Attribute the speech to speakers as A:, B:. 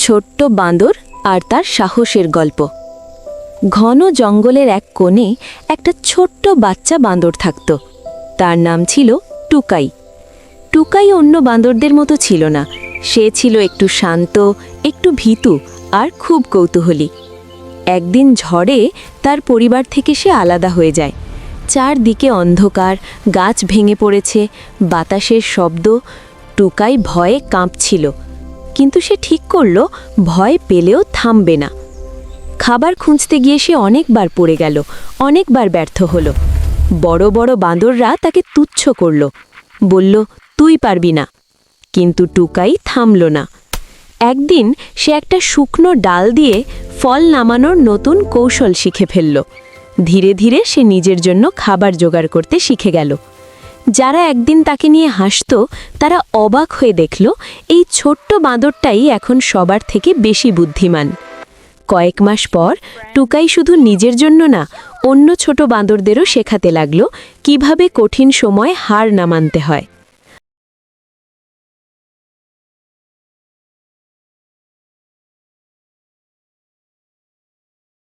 A: ছোট্ট বাঁদর আর তার সাহসের গল্প। ঘন জঙ্গলের এক কোণে একটা ছোট্ট বাচ্চা বাঁদর থাকত। তার নাম ছিল টুকাই। টুকাই অন্য বাঁদরদের মতো ছিল না। সে ছিল একটু শান্ত, একটু ভীতু আর খুব কৌতূহলী। একদিন ঝড়ে তার পরিবার থেকে সে আলাদা হয়ে যায়। চারদিকে অন্ধকার, গাছ ভেঙে পড়েছে, বাতাসের শব্দ। টুকাই ভয়ে কাঁপছিল, কিন্তু সে ঠিক করল ভয় পেলেও থামবে না। খাবার খুঁজতে গিয়ে সে অনেকবার পড়ে গেল, অনেকবার ব্যর্থ হলো। বড় বড় বাঁদররা তাকে তুচ্ছ করল, বলল, তুই পারবি না। কিন্তু টুকাই থামল না। একদিন সে একটা শুকনো ডাল দিয়ে ফল নামানোর নতুন কৌশল শিখে ফেলল। ধীরে ধীরে সে নিজের জন্য খাবার জোগাড় করতে শিখে গেল। যারা একদিন তাকে নিয়ে হাসত, তারা অবাক হয়ে দেখল এই ছোট্ট বাঁদরটাই এখন সবার থেকে বেশি বুদ্ধিমান। কয়েক মাস পর টুকাই শুধু নিজের জন্য না, অন্য ছোট বাঁদরদেরও শেখাতে লাগল কিভাবে কঠিন সময় হার না মানতে হয়।